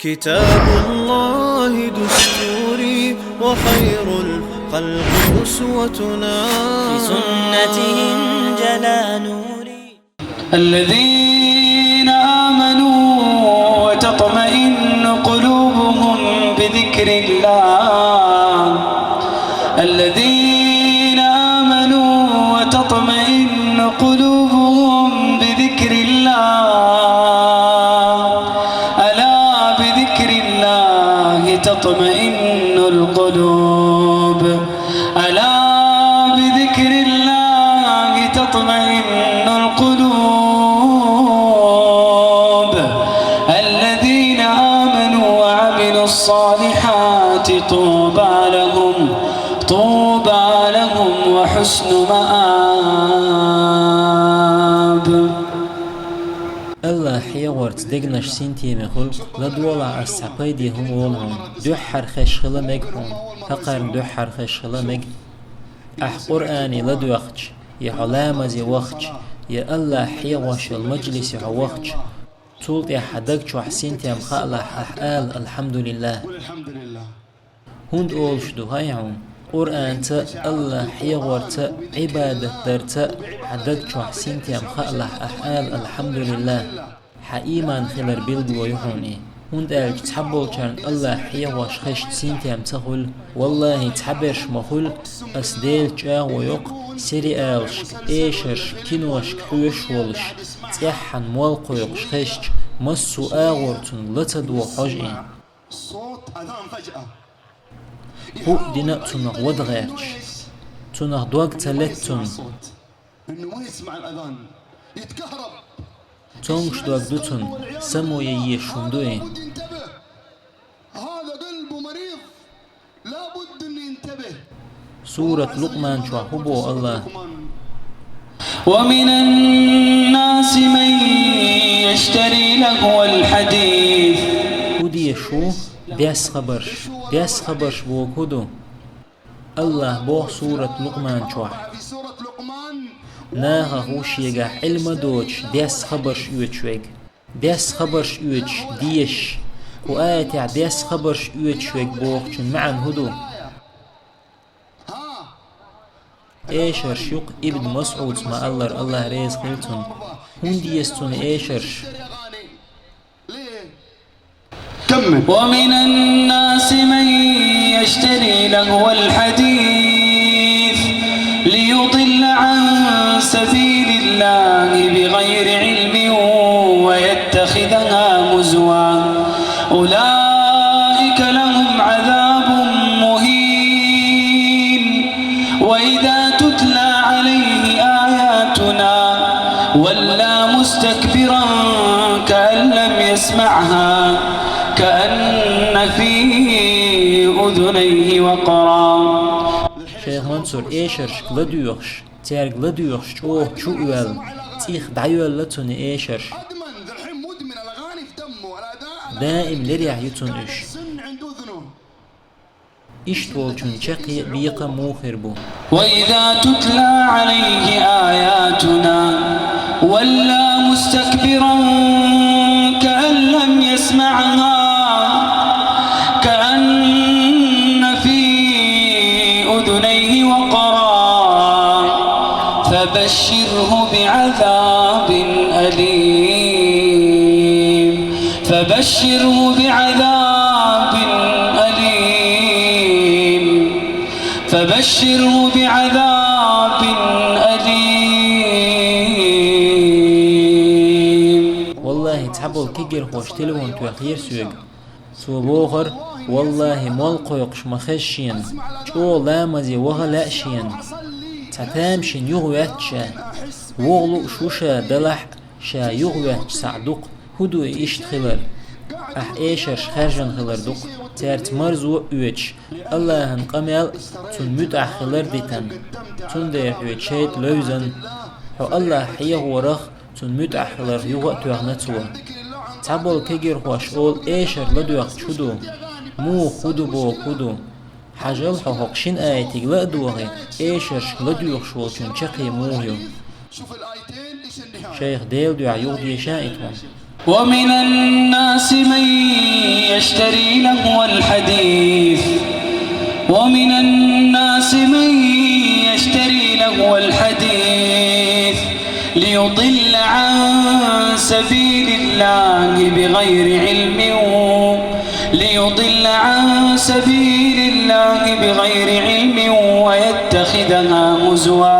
كتاب الله دستوري وخير الخلق أسوتنا، بسنته انجلى نوري. الذين آمنوا وتطمئن قلوبهم بذكر الله، الذين آمنوا وتطمئن قلوبهم بذكر الله، ألا بذكر الله تطمئن القلوب، ألا بذكر الله تطمئن القلوب. الذين آمنوا وعملوا الصالحات طوبى لهم، طوبى لهم وحسن مآب. الله حيورت دقنش سنتي مخلق لدولا السعقيدي هم ولهم دحر خشخلا مجحون فقر دحر خشخلا مج أح قرآني لدوخج يا حلامزي وخج يا الله حيوش المجلس وخج طول يا حدق شو حسنتي مخالح أحقال الحمد لله هند أولش دو هايعون قرآن تا الله حيور تا عبادة در تا حدد شو حسينتي مخالح أحقال الحمد لله حإيمان خلر بيلد ويحوني هند ألج تحبول كان الله حيوش خشت سينتي تخل والله تحبرش مخل أسديل جا ويق سري ألشك إيشرش كينوشك حوش ولش تيحن موالقو يقش خشت مسو آغورتن لتدو حجئين هو دينا تنغ ودغيرش تنغ دوغ تلتن انه ما يسمع الاذان يتكهرب تونغش دوغ دوتن سمو يشوندوي. انتبه، هذا قلبه مريض لابد انه ينتبه. سورة لقمان شو حبو الله. ومن الناس من يشتري لهو الحديث ودي شو بيس خبرش بو كودو الله بو سورة لقمان شوح في سورة لقمان ناها غوش يجا علم دوش بيس خبرش يوتشويك بيس خبرش يوتش ديش وآية بيس خبرش يوتشويك بوخشن معن هدو ايشرش يق ابن مسعود ما الله ريز قلتن هندي يستون ايشرش. ومن الناس من يشتري لهو الحديث ليضل عن سبيل الله بغير علم ويتخذها هزوا أولئك لهم عذاب مهين. وإذا تتلى عليه آياتنا ولى مستكبرا كأن لم يسمعها كأن في أذنيه وقرا. شيخ منصور إيشرش غلديوخش تيار غلديوخش شو أول تيخ دعيول لتون إيشرش دائم لريح يتون إيش تولشون شقي بيقى موخر بو. وإذا تتلى عليه آياتنا ولى مستكبرا كأن لم يسمعها كأن في أذنيه وقرا فبشره بعذاب أليم، فبشره بعذاب أليم، فبشره بعذاب أليم. والله تحبوا كيجر خوش تلون توخير سوق سو بوخر والله مالقو يقش مخشين شو لامزي وغلاشين تتامشين يغواتشا وغلو شوشا دلح شا يغواتش سعدوق هدو إيشت خلر أح إيشرش خرجن خلر دوق تارت مرزو اوچ الله هنقمل تون متع خلر ديتن تون دير اوچيت لوزن حو الله حيه ورخ تون متع خلر يوغا توغنتوا تابول كيجر خوش اول ايشر لدوغ چودو مو خودو بو خودو حجل حقشين آيتك لأدوغي ايشر لدوغ شوال چون چقي موهيو شيخ ديل دعا يغدي شائتهم. ومن الناس من سبيل الله بغير علم ليضل عن سبيل الله بغير علم ويتخذها هزوا